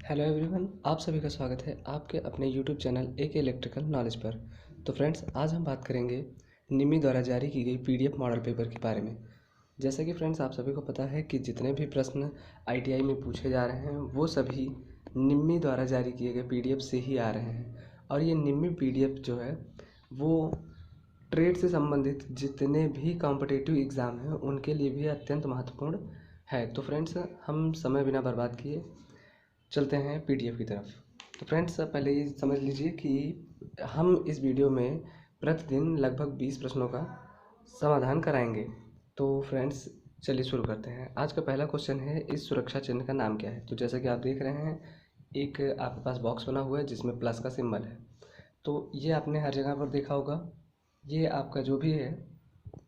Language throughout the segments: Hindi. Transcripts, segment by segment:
हेलो एवरीवन, आप सभी का स्वागत है आपके अपने यूट्यूब चैनल एक इलेक्ट्रिकल नॉलेज पर। तो फ्रेंड्स, आज हम बात करेंगे निमी द्वारा जारी की गई पीडीएफ मॉडल पेपर के बारे में। जैसे कि फ्रेंड्स, आप सभी को पता है कि जितने भी प्रश्न आईटीआई में पूछे जा रहे हैं वो सभी निमी द्वारा जारी किए गए पीडीएफ से ही आ रहे हैं। और ये निमी पीडीएफ जो है वो ट्रेड से संबंधित जितने भी कॉम्पिटिटिव एग्ज़ाम हैं उनके लिए भी अत्यंत महत्वपूर्ण है। तो फ्रेंड्स, हम समय बिना बर्बाद किए चलते हैं पीडीएफ की तरफ। तो फ्रेंड्स, पहले ये समझ लीजिए कि हम इस वीडियो में प्रतिदिन लगभग 20 प्रश्नों का समाधान कराएंगे। तो फ्रेंड्स, चलिए शुरू करते हैं। आज का पहला क्वेश्चन है, इस सुरक्षा चिन्ह का नाम क्या है। तो जैसा कि आप देख रहे हैं, एक आपके पास बॉक्स बना हुआ है जिसमें प्लस का सिंबल है। तो ये आपने हर जगह पर देखा होगा। ये आपका जो भी है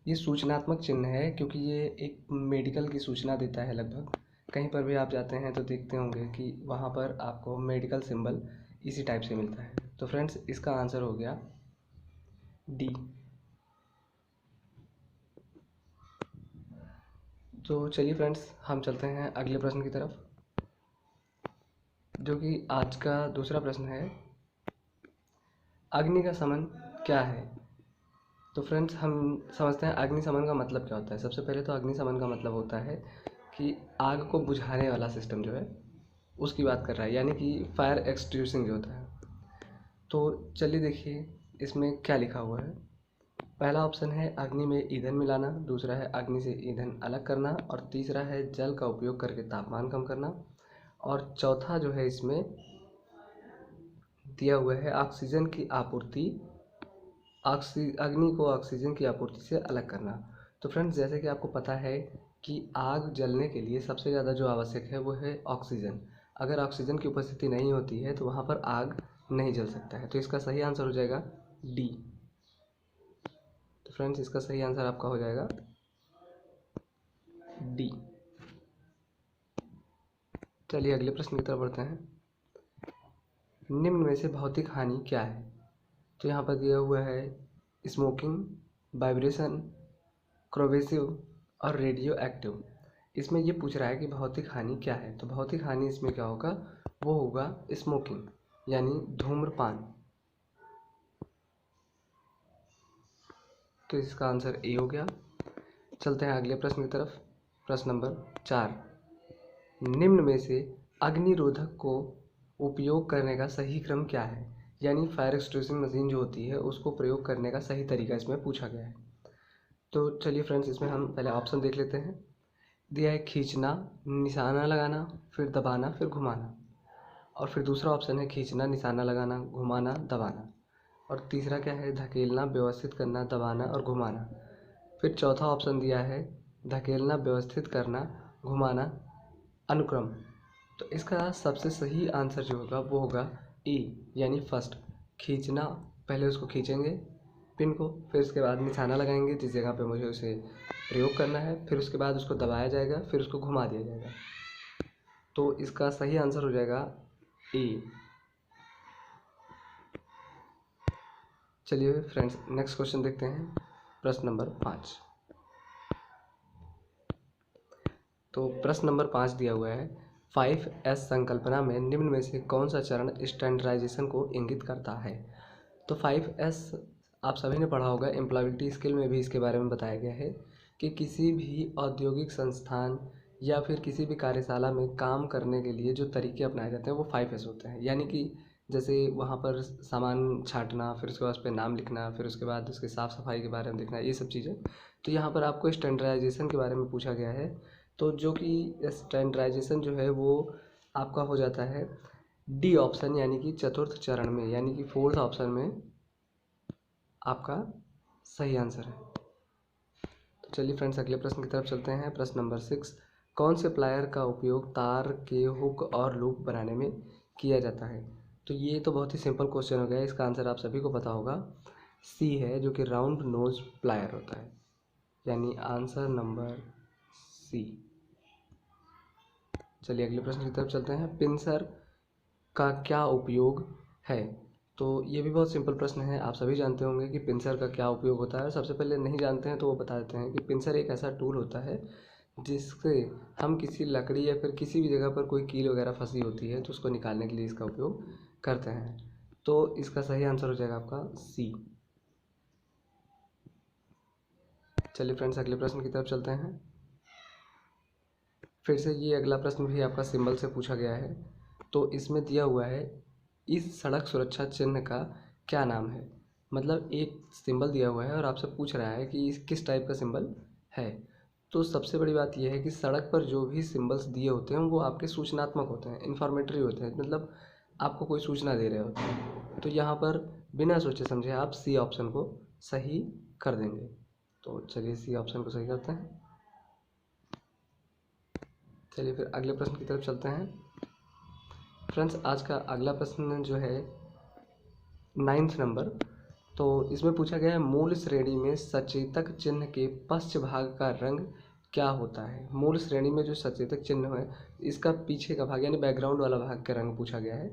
ये सूचनात्मक चिन्ह है, क्योंकि ये एक मेडिकल की सूचना देता है। लगभग कहीं पर भी आप जाते हैं तो देखते होंगे कि वहाँ पर आपको मेडिकल सिंबल इसी टाइप से मिलता है। तो फ्रेंड्स, इसका आंसर हो गया डी। तो चलिए फ्रेंड्स, हम चलते हैं अगले प्रश्न की तरफ, जो कि आज का दूसरा प्रश्न है, अग्नि का शमन क्या है। तो फ्रेंड्स, हम समझते हैं अग्निशमन का मतलब क्या होता है। सबसे पहले तो अग्निशमन का मतलब होता है कि आग को बुझाने वाला सिस्टम जो है उसकी बात कर रहा है, यानी कि फायर एक्सटिंग्विशिंग जो होता है। तो चलिए देखिए इसमें क्या लिखा हुआ है। पहला ऑप्शन है अग्नि में ईंधन मिलाना, दूसरा है अग्नि से ईंधन अलग करना, और तीसरा है जल का उपयोग करके तापमान कम करना, और चौथा जो है इसमें दिया हुआ है ऑक्सीजन की आपूर्ति, अग्नि को ऑक्सीजन की आपूर्ति से अलग करना। तो फ्रेंड्स, जैसे कि आपको पता है कि आग जलने के लिए सबसे ज़्यादा जो आवश्यक है वो है ऑक्सीजन। अगर ऑक्सीजन की उपस्थिति नहीं होती है तो वहाँ पर आग नहीं जल सकता है। तो इसका सही आंसर हो जाएगा डी। तो फ्रेंड्स, इसका सही आंसर आपका हो जाएगा डी। चलिए अगले प्रश्न की तरफ बढ़ते हैं। निम्न में से भौतिक हानि क्या है। तो यहाँ पर दिया हुआ है स्मोकिंग, वाइब्रेशन, क्रोवेसिव और रेडियो एक्टिव। इसमें ये पूछ रहा है कि भौतिक हानि क्या है। तो भौतिक हानि इसमें क्या होगा, वो होगा स्मोकिंग, यानी धूम्रपान। तो इसका आंसर ए हो गया। चलते हैं अगले प्रश्न की तरफ। प्रश्न नंबर 4, निम्न में से अग्निरोधक को उपयोग करने का सही क्रम क्या है। यानी फायर एक्सटिंग्विशिंग मशीन जो होती है उसको प्रयोग करने का सही तरीका इसमें पूछा गया है। तो चलिए फ्रेंड्स, इसमें हम पहले ऑप्शन देख लेते हैं। दिया है खींचना, निशाना लगाना, फिर दबाना, फिर घुमाना। और फिर दूसरा ऑप्शन है खींचना, निशाना लगाना, घुमाना, दबाना। और तीसरा क्या है, धकेलना, व्यवस्थित करना, दबाना और घुमाना। फिर चौथा ऑप्शन दिया है धकेलना, व्यवस्थित करना, घुमाना, अनुक्रम। तो इसका सबसे सही आंसर जो होगा वो होगा ए, यानी फर्स्ट, खींचना। पहले उसको खींचेंगे पिन को, फिर उसके बाद निशाना लगाएंगे जिस जगह पे मुझे उसे प्रयोग करना है, फिर उसके बाद उसको दबाया जाएगा, फिर उसको घुमा दिया जाएगा। तो इसका सही आंसर हो जाएगा ए। चलिए फ्रेंड्स, नेक्स्ट क्वेश्चन देखते हैं। प्रश्न नंबर 5। तो प्रश्न नंबर 5 दिया हुआ है, 5S संकल्पना में निम्न में से कौन सा चरण स्टैंडर्डाइजेशन को इंगित करता है। तो 5S आप सभी ने पढ़ा होगा, एम्प्लॉयबिलिटी स्किल में भी इसके बारे में बताया गया है कि किसी भी औद्योगिक संस्थान या फिर किसी भी कार्यशाला में काम करने के लिए जो तरीके अपनाए जाते हैं वो 5S होते हैं। यानी कि जैसे वहाँ पर सामान छांटना, फिर उसके बाद उस पर नाम लिखना, फिर उसके बाद उसके साफ़ सफाई के बारे में देखना, ये सब चीज़ें। तो यहाँ पर आपको स्टैंडर्डाइजेशन के बारे में पूछा गया है। तो जो कि स्टैंडर्डाइजेशन जो है वो आपका हो जाता है डी ऑप्शन, यानी कि चतुर्थ चरण में, यानी कि फोर्थ ऑप्शन में आपका सही आंसर है। तो चलिए फ्रेंड्स, अगले प्रश्न की तरफ चलते हैं। प्रश्न नंबर 6, कौन से प्लायर का उपयोग तार के हुक और लूप बनाने में किया जाता है। तो ये तो बहुत ही सिंपल क्वेश्चन हो गया, इसका आंसर आप सभी को पता होगा, सी है, जो कि राउंड नोज प्लायर होता है, यानी आंसर नंबर सी। चलिए अगले प्रश्न की तरफ चलते हैं। पिंसर का क्या उपयोग है। तो ये भी बहुत सिंपल प्रश्न है, आप सभी जानते होंगे कि पिंसर का क्या उपयोग होता है। सबसे पहले नहीं जानते हैं तो वो बता देते हैं कि पिंसर एक ऐसा टूल होता है जिससे हम किसी लकड़ी या फिर किसी भी जगह पर कोई कील वगैरह फंसी होती है तो उसको निकालने के लिए इसका उपयोग करते हैं। तो इसका सही आंसर हो जाएगा आपका सी। चलिए फ्रेंड्स, अगले प्रश्न की तरफ चलते हैं। फिर से ये अगला प्रश्न भी आपका सिंबल से पूछा गया है। तो इसमें दिया हुआ है, इस सड़क सुरक्षा चिन्ह का क्या नाम है। मतलब एक सिंबल दिया हुआ है और आपसे पूछ रहा है कि इस किस टाइप का सिंबल है। तो सबसे बड़ी बात यह है कि सड़क पर जो भी सिंबल्स दिए होते हैं वो आपके सूचनात्मक होते हैं, इन्फॉर्मेटरी होते हैं, मतलब आपको कोई सूचना दे रहे होते हैं। तो यहाँ पर बिना सोचे समझे आप सी ऑप्शन को सही कर देंगे। तो चलिए सी ऑप्शन को सही करते हैं। चलिए फिर अगले प्रश्न की तरफ चलते हैं। फ्रेंड्स, आज का अगला प्रश्न जो है 9th नंबर। तो इसमें पूछा गया है, मूल श्रेणी में सचेतक चिन्ह के पश्च भाग का रंग क्या होता है। मूल श्रेणी में जो सचेतक चिन्ह है इसका पीछे का भाग यानी बैकग्राउंड वाला भाग का रंग पूछा गया है।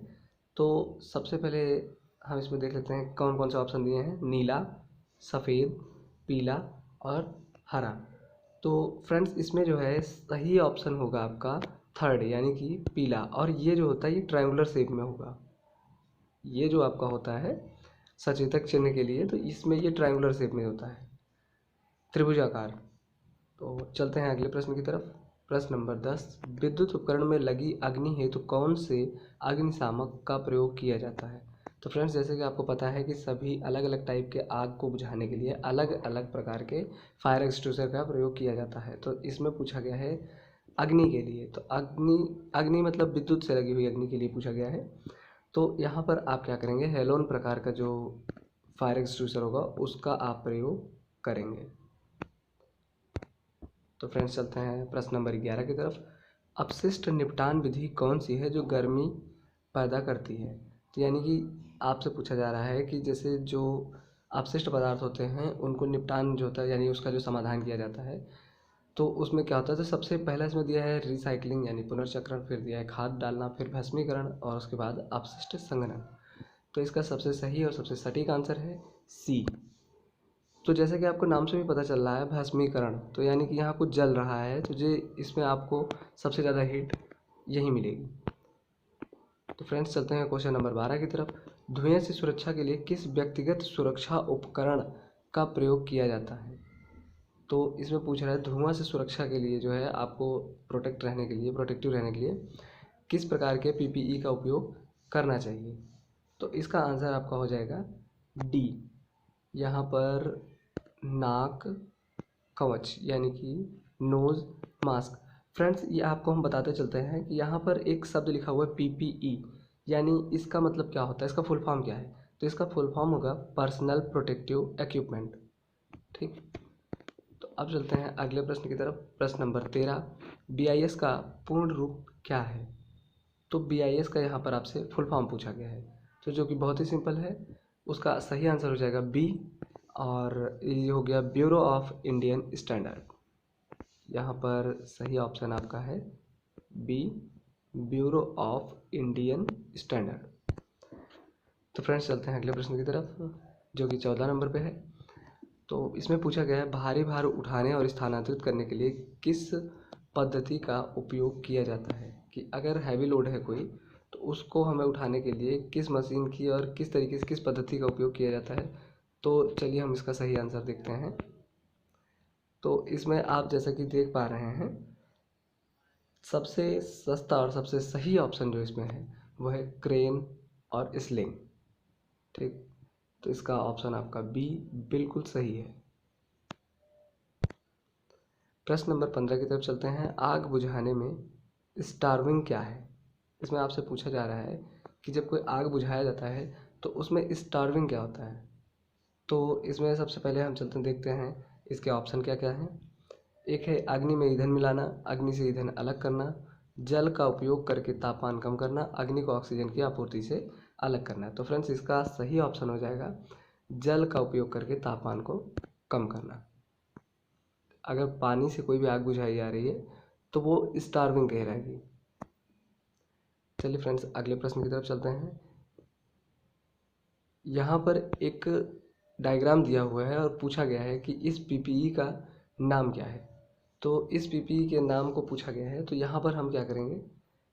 तो सबसे पहले हम इसमें देख लेते हैं कौन कौन से ऑप्शन दिए हैं। नीला, सफ़ेद, पीला और हरा। तो फ्रेंड्स, इसमें जो है सही ऑप्शन होगा आपका थर्ड यानी कि पीला। और ये जो होता है ये ट्रायंगुलर शेप में होगा। ये जो आपका होता है सचेतक चिन्ह के लिए, तो इसमें ये ट्रायंगुलर शेप में होता है, त्रिभुजाकार। तो चलते हैं अगले प्रश्न की तरफ। प्रश्न नंबर 10, विद्युत उपकरण में लगी अग्नि हेतु कौन से अग्निशामक का प्रयोग किया जाता है। तो फ्रेंड्स, जैसे कि आपको पता है कि सभी अलग अलग टाइप के आग को बुझाने के लिए अलग अलग प्रकार के फायर एक्सटिंग्विशर का प्रयोग किया जाता है। तो इसमें पूछा गया है अग्नि के लिए। तो अग्नि अग्नि मतलब विद्युत से लगी हुई अग्नि के लिए पूछा गया है। तो यहाँ पर आप क्या करेंगे, हेलोन प्रकार का जो फायर एक्सटिंग्विशर होगा उसका आप प्रयोग करेंगे। तो फ्रेंड्स, चलते हैं प्रश्न नंबर 11 की तरफ। अपशिष्ट निपटान विधि कौन सी है जो गर्मी पैदा करती है। तो यानी कि आपसे पूछा जा रहा है कि जैसे जो अपशिष्ट पदार्थ होते हैं उनको निपटान जो होता है यानी उसका जो समाधान किया जाता है, तो उसमें क्या होता है। तो सबसे पहला इसमें दिया है रिसाइकलिंग यानी पुनर्चक्रण, फिर दिया है खाद डालना, फिर भस्मीकरण और उसके बाद अपशिष्ट संग्रहण। तो इसका सबसे सही और सबसे सटीक आंसर है सी। तो जैसे कि आपको नाम से भी पता चल रहा है भस्मीकरण, तो यानी कि यहाँ कुछ जल रहा है, तो ये इसमें आपको सबसे ज़्यादा हीट यही मिलेगी। तो फ्रेंड्स, चलते हैं क्वेश्चन नंबर 12 की तरफ। धुएं से सुरक्षा के लिए किस व्यक्तिगत सुरक्षा उपकरण का प्रयोग किया जाता है। तो इसमें पूछ रहा है धुआं से सुरक्षा के लिए जो है आपको प्रोटेक्टिव रहने के लिए किस प्रकार के पीपीई का उपयोग करना चाहिए। तो इसका आंसर आपका हो जाएगा डी। यहाँ पर नाक कवच यानी कि नोज मास्क। फ्रेंड्स, ये आपको हम बताते चलते हैं कि यहाँ पर एक शब्द लिखा हुआ है पीपीई, यानी इसका मतलब क्या होता है, इसका फुल फॉर्म क्या है। तो इसका फुल फॉर्म होगा पर्सनल प्रोटेक्टिव इक्विपमेंट। ठीक। तो अब चलते हैं अगले प्रश्न की तरफ। प्रश्न नंबर 13, बीआईएस का पूर्ण रूप क्या है। तो बीआईएस का यहाँ पर आपसे फुल फॉर्म पूछा गया है, तो जो कि बहुत ही सिंपल है। उसका सही आंसर हो जाएगा बी, और ये हो गया ब्यूरो ऑफ इंडियन स्टैंडर्ड। यहाँ पर सही ऑप्शन आपका है B, bureau of Indian standard. तो फ्रेंड्स, चलते हैं अगले प्रश्न की तरफ जो कि 14 नंबर पे है। तो इसमें पूछा गया है भारी भार उठाने और स्थानांतरित करने के लिए किस पद्धति का उपयोग किया जाता है। कि अगर हैवी लोड है कोई, तो उसको हमें उठाने के लिए किस मशीन की और किस तरीके से किस पद्धति का उपयोग किया जाता है। तो चलिए हम इसका सही आंसर देखते हैं। तो इसमें आप जैसा कि देख पा रहे हैं, सबसे सस्ता और सबसे सही ऑप्शन जो इसमें है वो है क्रेन और स्लिंग। ठीक। तो इसका ऑप्शन आपका बी बिल्कुल सही है। प्रश्न नंबर 15 की तरफ चलते हैं। आग बुझाने में स्टार्विंग क्या है। इसमें आपसे पूछा जा रहा है कि जब कोई आग बुझाया जाता है तो उसमें स्टार्विंग क्या होता है। तो इसमें सबसे पहले हम चलते देखते हैं इसके ऑप्शन क्या क्या हैं। एक है अग्नि में ईंधन मिलाना, अग्नि से ईंधन अलग करना, जल का उपयोग करके तापमान कम करना, अग्नि को ऑक्सीजन की आपूर्ति से अलग करना। तो फ्रेंड्स, इसका सही ऑप्शन हो जाएगा जल का उपयोग करके तापमान को कम करना। अगर पानी से कोई भी आग बुझाई जा रही है तो वो स्टार्विंग कहलाएगी। चलिए फ्रेंड्स, अगले प्रश्न की तरफ चलते हैं। यहाँ पर एक डायग्राम दिया हुआ है और पूछा गया है कि इस पीपीई का नाम क्या है। तो इस पीपीई के नाम को पूछा गया है। तो यहाँ पर हम क्या करेंगे,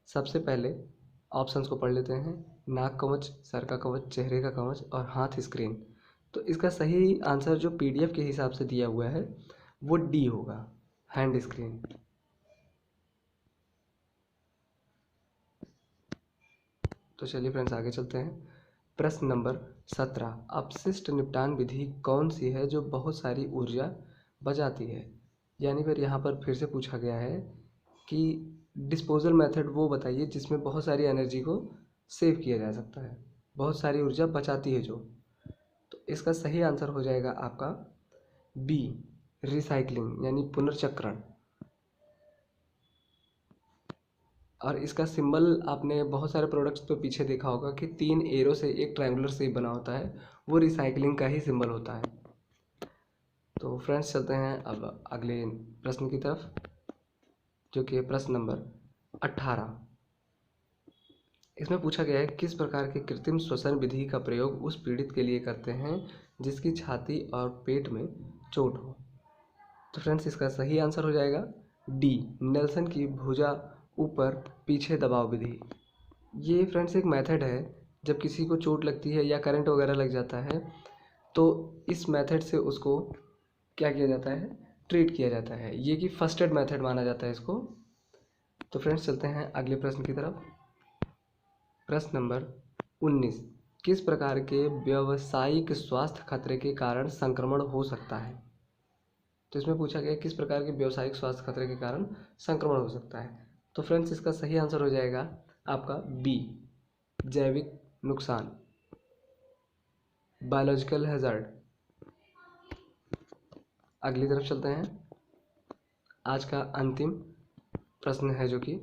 सबसे पहले ऑप्शंस को पढ़ लेते हैं। नाक कवच, सर का कवच, चेहरे का कवच और हाथ स्क्रीन। तो इसका सही आंसर जो पीडीएफ के हिसाब से दिया हुआ है वो डी होगा, हैंड स्क्रीन। तो चलिए फ्रेंड्स आगे चलते हैं। प्रश्न नंबर 17, अपशिष्ट निपटान विधि कौन सी है जो बहुत सारी ऊर्जा बचाती है। यानी फिर यहाँ पर फिर से पूछा गया है कि डिस्पोजल मेथड वो बताइए जिसमें बहुत सारी एनर्जी को सेव किया जा सकता है, बहुत सारी ऊर्जा बचाती है जो। तो इसका सही आंसर हो जाएगा आपका बी, रिसाइकलिंग यानी पुनर्चक्रण। और इसका सिंबल आपने बहुत सारे प्रोडक्ट्स पे पीछे देखा होगा कि 3 एरो से एक ट्रायंगुलर शेप बना होता है, वो रिसाइकलिंग का ही सिंबल होता है। तो फ्रेंड्स चलते हैं अब अगले प्रश्न की तरफ, जो कि प्रश्न नंबर 18। इसमें पूछा गया है किस प्रकार के कृत्रिम श्वसन विधि का प्रयोग उस पीड़ित के लिए करते हैं जिसकी छाती और पेट में चोट हो। तो फ्रेंड्स इसका सही आंसर हो जाएगा डी, नेल्सन की भुजा ऊपर पीछे दबाव विधि। ये फ्रेंड्स एक मेथड है, जब किसी को चोट लगती है या करंट वगैरह लग जाता है तो इस मेथड से उसको क्या किया जाता है, ट्रीट किया जाता है। ये कि फर्स्ट एड मेथड माना जाता है इसको। तो फ्रेंड्स चलते हैं अगले प्रश्न की तरफ। प्रश्न नंबर 19, किस प्रकार के व्यावसायिक स्वास्थ्य खतरे के कारण संक्रमण हो सकता है। तो इसमें पूछा गया किस प्रकार के व्यावसायिक स्वास्थ्य खतरे के कारण संक्रमण हो सकता है। तो फ्रेंड्स इसका सही आंसर हो जाएगा आपका बी, जैविक नुकसान, बायोलॉजिकल हैजार्ड। अगली तरफ चलते हैं। आज का अंतिम प्रश्न है जो कि,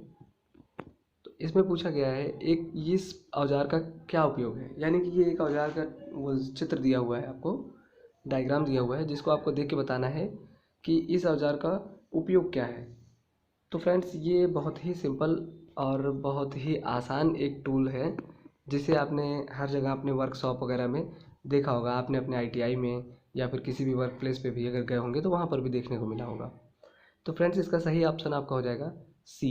तो इसमें पूछा गया है एक इस औजार का क्या उपयोग है। यानी कि ये एक औजार का वो चित्र दिया हुआ है, आपको डायग्राम दिया हुआ है जिसको आपको देख के बताना है कि इस औजार का उपयोग क्या है। तो फ्रेंड्स ये बहुत ही सिंपल और बहुत ही आसान एक टूल है जिसे आपने हर जगह अपने वर्कशॉप वगैरह में देखा होगा। आपने अपने आईटीआई में या फिर किसी भी वर्क प्लेस पे भी अगर गए होंगे तो वहाँ पर भी देखने को मिला होगा। तो फ्रेंड्स इसका सही ऑप्शन आपका हो जाएगा सी,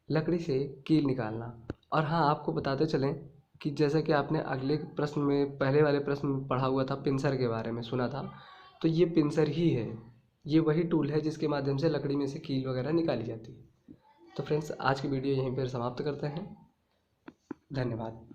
लकड़ी से कील निकालना। और हाँ, आपको बताते चलें कि जैसा कि आपने अगले प्रश्न में, पहले वाले प्रश्न में पढ़ा हुआ था, पिंसर के बारे में सुना था, तो ये पिंसर ही है। ये वही टूल है जिसके माध्यम से लकड़ी में से कील वगैरह निकाली जाती है। तो फ्रेंड्स आज की वीडियो यहीं पर समाप्त करते हैं। धन्यवाद।